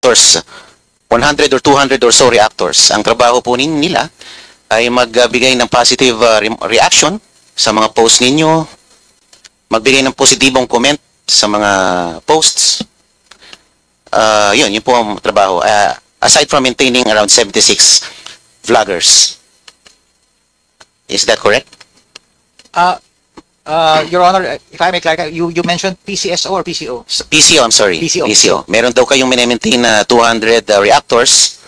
reactors, 100 or 200 or so reactors. Ang trabaho po nila ay magbigay ng positive reaction sa mga posts ninyo, magbigay ng positibong comment sa mga posts. Yun po ang trabaho. Aside from maintaining around 76 vloggers. Is that correct? Your Honor, if I may clarify, you mentioned PCSO or PCO? PCO, I'm sorry. PCO. Meron daw kayong maintain na 200 reactors.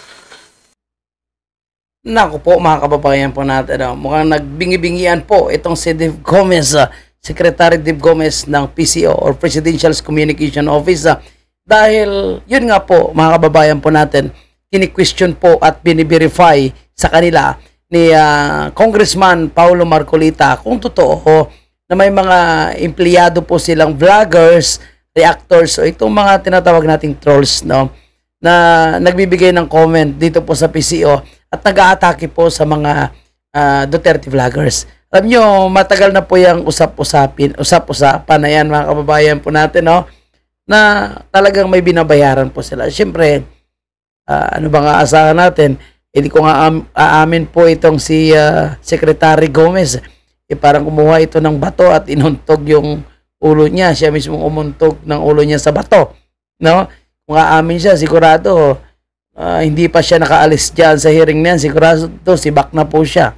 Naku po mga kababayan po natin, mukhang nagbingi-bingian po itong si Dave Gomez, Secretary Dave Gomez ng PCO or Presidential Communication Office. Dahil yun nga po mga kababayan po natin, kini-question po at bini-verify sa kanila ni Congressman Paulo Marcolita kung totoo na may mga empleyado po silang vloggers, reactors o itong mga tinatawag nating trolls, no, na nagbibigay ng comment dito po sa PCO at nag-aatake po sa mga Duterte vloggers. Alam nyo, matagal na po yung usap-usapan na yan mga kababayan po natin, no, na talagang may binabayaran po sila. Siyempre, ano ba nga asahan natin? Hindi ko nga aamin po itong si Secretary Gomez. Parang kumuha ito ng bato at inuntog yung ulo niya. Siya mismo umuntog ng ulo niya sa bato. No? Kung aamin siya, sigurado hindi pa siya nakaalis dyan sa hearing niyan. Sigurado sibak na po siya.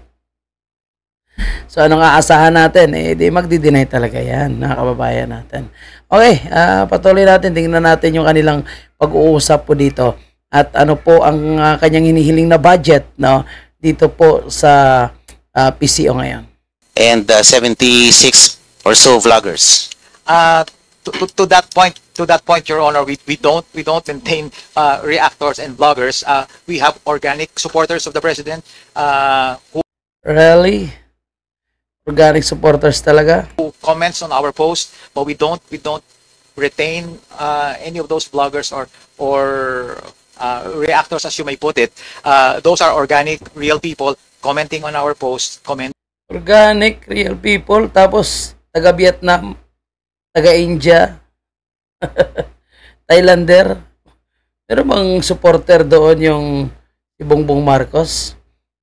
So anong aasahan natin? Di magdi-deny talaga yan, mga kababayan natin. Okay, patuloy natin. Tingnan natin yung kanilang pag-uusap po dito. At ano po ang kanyang hinihiling na budget, no, dito po sa PCO ngayon. And 76 or so vloggers. To that point, Your Honor, we don't maintain reactors and bloggers. We have organic supporters of the president who really organic supporters talaga who comments on our post, but we don't retain any of those bloggers or reactors, as you may put it. Those are organic, real people commenting on our posts. Organic, real people, tapos taga-Vietnam, taga-India, Thailander. Pero bang supporter doon yung si Bongbong Marcos?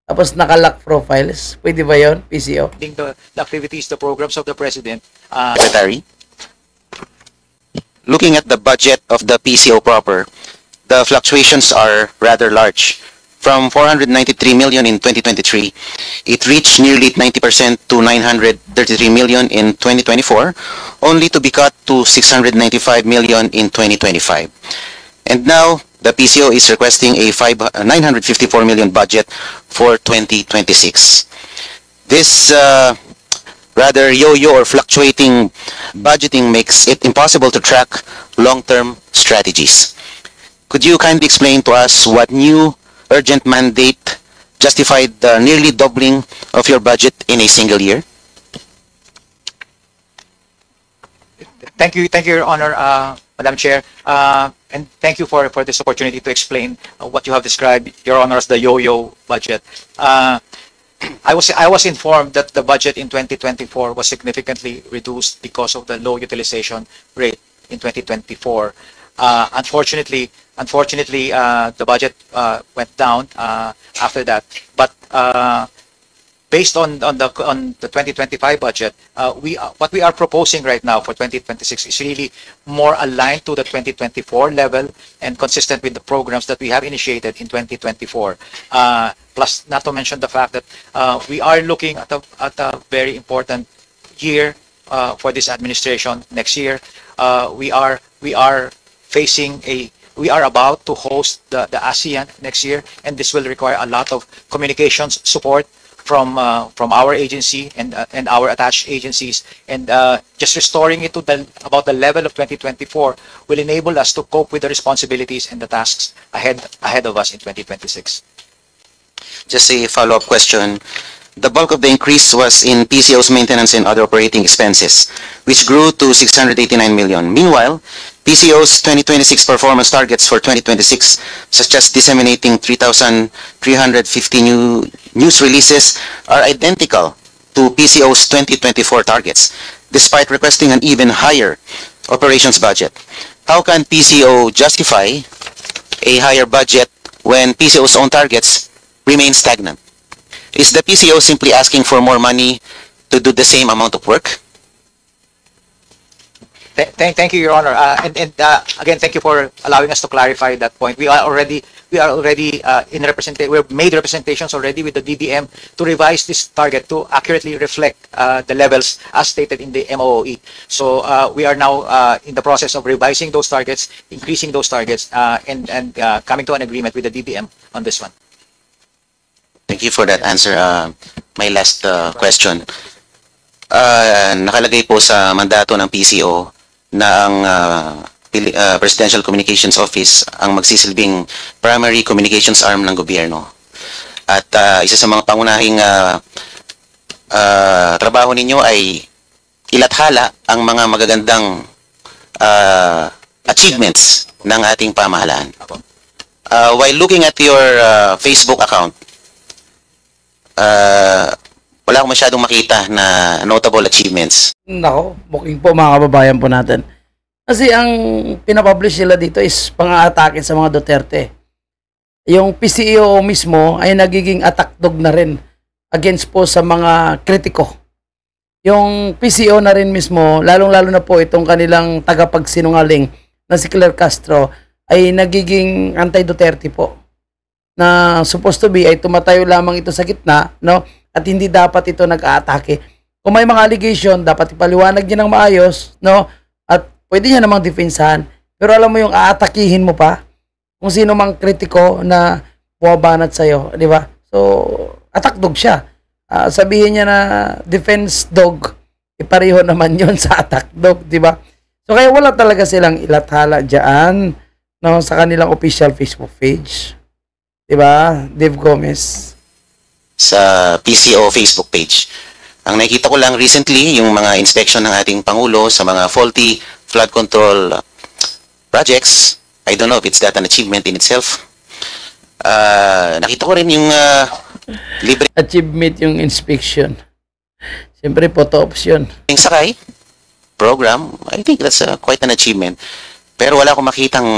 Tapos naka-lock profiles. Pwede ba yun, PCO? The activities, the programs of the president. Secretary, looking at the budget of the PCO proper, the fluctuations are rather large. From 493 million in 2023, it reached nearly 90% to 933 million in 2024, only to be cut to 695 million in 2025. And now, the PCO is requesting a 954 million budget for 2026. This rather yo-yo or fluctuating budgeting makes it impossible to track long-term strategies. Could you kindly explain to us what new urgent mandate justified the nearly doubling of your budget in a single year? Thank you, Your Honor, Madam Chair, and thank you for this opportunity to explain what you have described, Your Honor, as the yo-yo budget. I was informed that the budget in 2024 was significantly reduced because of the low utilization rate in 2024. Unfortunately, the budget went down after that. But based on the 2025 budget, what we are proposing right now for 2026 is really more aligned to the 2024 level and consistent with the programs that we have initiated in 2024. Plus, not to mention the fact that we are looking at a very important year for this administration next year. We are about to host the ASEAN next year, and this will require a lot of communications support from our agency and our attached agencies, and just restoring it to about the level of 2024 will enable us to cope with the responsibilities and the tasks ahead of us in 2026. Just a follow-up question. The bulk of the increase was in PCO's maintenance and other operating expenses, which grew to 689 million. Meanwhile, PCO's 2026 performance targets for 2026, such as disseminating 3,350 new news releases, are identical to PCO's 2024 targets, despite requesting an even higher operations budget. How can PCO justify a higher budget when PCO's own targets remain stagnant? Is the PCO simply asking for more money to do the same amount of work? Thank you, Your Honor. Again, thank you for allowing us to clarify that point. We are already we've made representations already with the DBM to revise this target to accurately reflect the levels as stated in the MOOE. So we are now in the process of revising those targets, increasing those targets, and coming to an agreement with the DBM on this one. Thank you for that answer. My last question. Nakalagay po sa mandato ng PCO na ang Presidential Communications Office ang magsisilbing primary communications arm ng gobyerno. At isa sa mga pangunahing trabaho ninyo ay ilathala ang mga magagandang achievements ng ating pamahalaan. While looking at your Facebook account, wala akong masyadong makita na notable achievements. Nako, booking po mga kababayan po natin. Kasi ang pinapublish nila dito is pang-aatake sa mga Duterte. Yung PCO mismo ay nagiging attack dog na rin against po sa mga kritiko. Yung PCO na rin mismo, lalong-lalo na po itong kanilang tagapagsinungaling na si Claire Castro ay nagiging anti-Duterte po. Na supposed to be ay tumatayo lamang ito sa gitna, no? At hindi dapat ito nag-aatake. Kung may mga allegation, dapat ipaliwanag niya ng maayos, no? At pwede niya namang defensahan. Pero alam mo yung aatakihin mo pa kung sino mang kritiko na bumabanat sa'yo, di ba? So, attack dog siya. Sabihin niya na defense dog, ipareho naman yon sa attack dog, di ba? So, kaya wala talaga silang ilathala dyan, no, sa kanilang official Facebook page. Di ba, Dave Gomez? Sa PCO Facebook page. Ang nakikita ko lang recently, yung mga inspection ng ating Pangulo sa mga faulty flood control projects. I don't know if it's that an achievement in itself. Nakita ko rin yung libre Achievement yung inspection. Siyempre, photo option. sakay program. I think that's quite an achievement. Pero wala akong makitang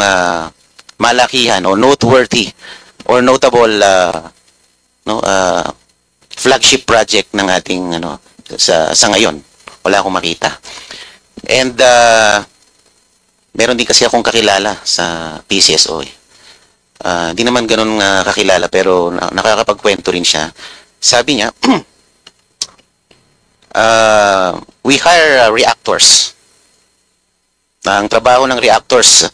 malakihan o noteworthy or notable flagship project ng ating sa ngayon. Wala akong makita. And meron din kasi akong kakilala sa PCSO. Hindi naman ganun kakilala pero nakakapagkwento rin siya. Sabi niya, we hire reactors. Ang trabaho ng reactors,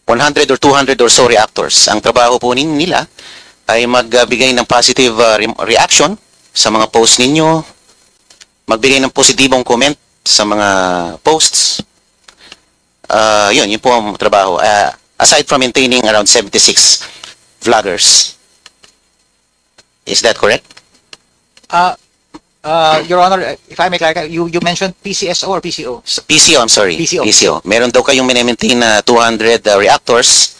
100 or 200 or so reactors. Ang trabaho po nila ay magbigay ng positive reaction sa mga posts ninyo, magbigay ng positibong comment sa mga posts. Yun po ang trabaho. Aside from maintaining around 76 vloggers. Is that correct? Your Honor, if I may clarify, you mentioned PCSO or PCO? PCO, I'm sorry. PCO. Meron daw kayong maintain na 200 reactors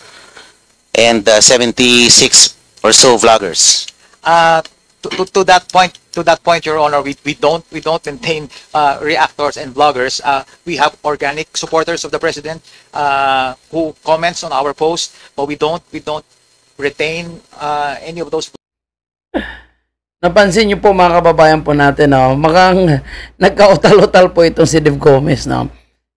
and 76 or so vloggers. To that point, Your Honor, we don't maintain reactors and bloggers. We have organic supporters of the president who comments on our post, but we don't retain any of those. Napansin niyo po mga kababayan po natin, no? Mukhang nagkautal-utal po itong si Dave Gomez, no?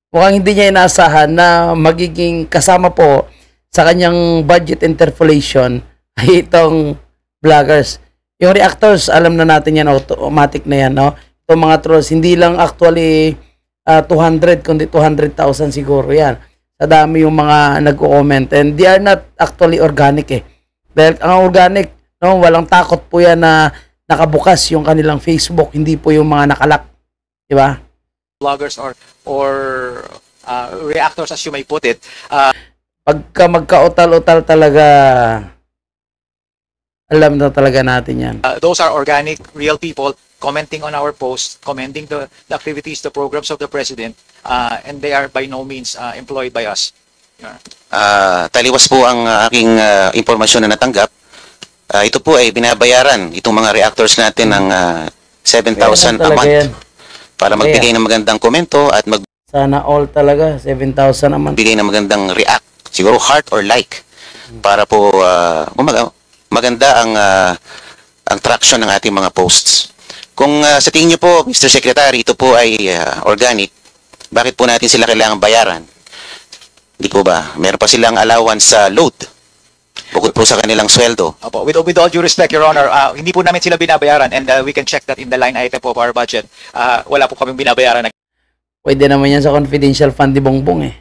Mukhang hindi niya inaasahan na magiging kasama po sa kanyang budget interpolation ay itong vloggers. Yung reactors, alam na natin yan, automatic na yan, no? Itong mga trolls, hindi lang actually 200, kundi 200,000 siguro yan. Sa dami yung mga nag-comment. And they are not actually organic eh. Dahil ang organic, no, walang takot po yan na nakabukas yung kanilang Facebook, hindi po yung mga nakalak. Di ba? Bloggers or reactors, as you may put it. Pagka magka-utal-utal talaga, alam na talaga natin yan. Those are organic, real people commenting on our posts, commenting the activities, the programs of the president, and they are by no means employed by us. Taliwas po ang aking impormasyon na natanggap. Ito po ay binabayaran itong mga reactors natin ng 7,000 a month yan. para magbigay ng magandang komento at Sana all talaga, 7,000 a month. magbigay ng magandang react, siguro heart or like para po maganda ang traction ng ating mga posts. Kung sa tingin niyo po, Mr. Secretary, ito po ay organic, bakit po natin sila kailangang bayaran? Hindi po ba? Meron pa silang allowance sa load, bukod po sa kanilang sweldo. Opo, with all due respect, Your Honor, hindi po namin sila binabayaran, and we can check that in the line item po of our budget. Wala po kaming binabayaran. Pwede naman yan sa confidential fund ni Bongbong eh.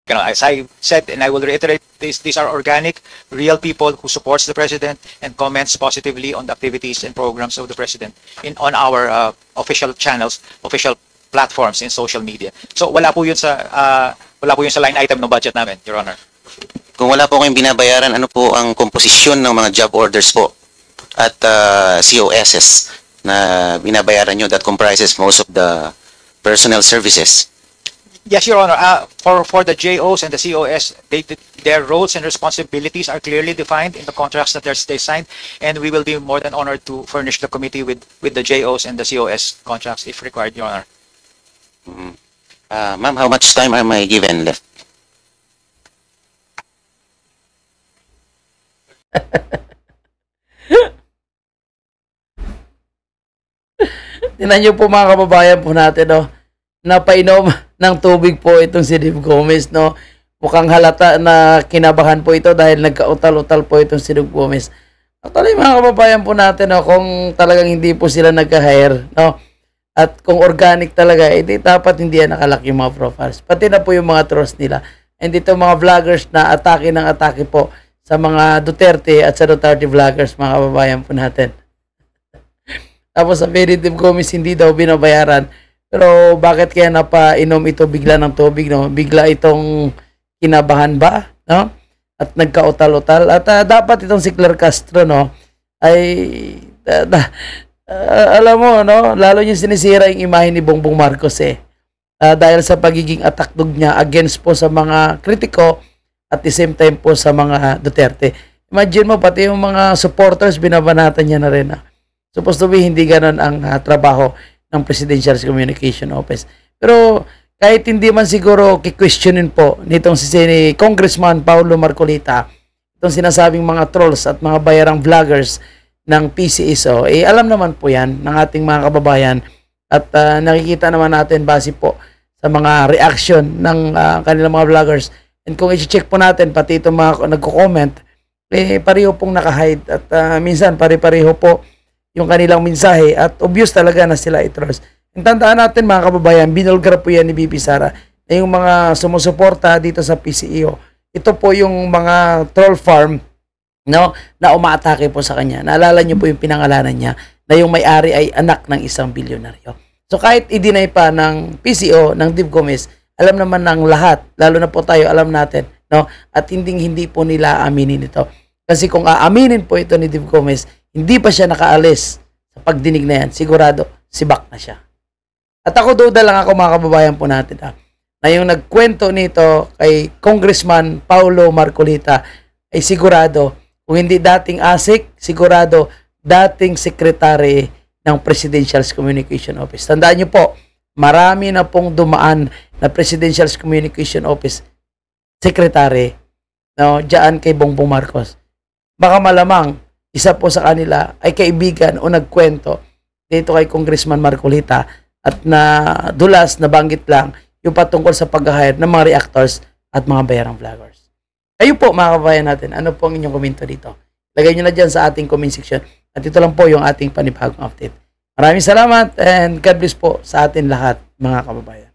As I said, and I will reiterate, these are organic, real people who supports the President and comments positively on the activities and programs of the President on our official channels, official platforms in social media. So wala po yun sa line item ng budget namin, Your Honor. Kung wala po kayong binabayaran, ano po ang komposisyon ng mga job orders po at COSs na binabayaran nyo that comprises most of the personnel services? Yes, Your Honor. For the JOs and the COS, their roles and responsibilities are clearly defined in the contracts that they signed, and we will be more than honored to furnish the committee with the JOs and the COS contracts if required, Your Honor. Ma'am, how much time am I given left? Tingnan niyo po mga kababayan po natin, no? Napainom ng tubig po itong si Dave Gomez, no? Mukhang halata na kinabahan po ito dahil nagkautal-utal po itong si Dave Gomez. Actually, mga kababayan po natin, no? Kung talagang hindi po sila nagka-hire, no? At kung organic talaga, hindi dapat hindi yan nakalaki yung mga profiles. Pati na po yung mga trolls nila. And dito mga vloggers na atake ng atake po sa mga Duterte at sa Duterte vloggers, mga kababayan po natin. Tapos sa Dave Gomez, hindi daw binabayaran. Pero bakit kaya napainom ito bigla ng tubig, no? Bigla itong kinabahan ba, no? At nagkautal-utal. At dapat itong si Claire Castro, no? Ay, alam mo, no? Lalo yung sinisira yung imahe ni Bongbong Marcos, eh. Dahil sa pagiging atakdog niya against po sa mga kritiko at the same time po sa mga Duterte. Imagine mo, pati yung mga supporters, binabanatan niya na rin, supposed to be hindi ganun ang trabaho ng Presidential Communication Office. Pero kahit hindi man siguro ki-questionin po nitong si Congressman Paulo Marcolita, itong sinasabing mga trolls at mga bayarang vloggers ng PCSO, alam naman po yan ng ating mga kababayan at nakikita naman natin base po sa mga reaction ng kanilang mga vloggers. And kung i-check po natin, pati itong mga nagko-comment, pareho pong naka-hide at minsan pare-pareho po yung kanilang mensahe at obvious talaga na sila i-trolls. Tandaan natin mga kababayan, binulgar po yan ni BP Sara na yung mga sumusuporta dito sa PCEO. Ito po yung mga troll farm, no, na umaatake po sa kanya. Naalala niyo po yung pinangalanan niya na yung may-ari ay anak ng isang bilyonaryo. So kahit i-deny pa ng PCO, ng Dave Gomez, alam naman ng lahat, lalo na po tayo, alam natin, no? At hindi po nila aminin ito. Kasi kung aaminin po ito ni Dave Gomez, hindi pa siya nakaalis sa pagdinig na yan, sigurado, sibak na siya. At ako duda lang ako mga kababayan po natin, na yung nagkwento nito kay Congressman Paulo Marcolita ay sigurado, kung hindi dating ASIC, sigurado dating sekretary ng Presidential Communication Office. Tandaan niyo po, marami na pong dumaan na Presidential Communication Office secretary, no, diyan kay Bongbong Marcos. Baka malamang isa po sa kanila ay kaibigan o nagkwento dito kay Congressman Marcolita at na dulas na banggit lang yung patungkol sa pag-hire ng mga reactors at mga bayarang vloggers. Kayo po mga kabayan natin, ano po ang inyong komento dito? Lagay nyo na dyan sa ating comment section at ito lang po yung ating panibagong update. Maraming salamat and God bless po sa atin lahat mga kababayan.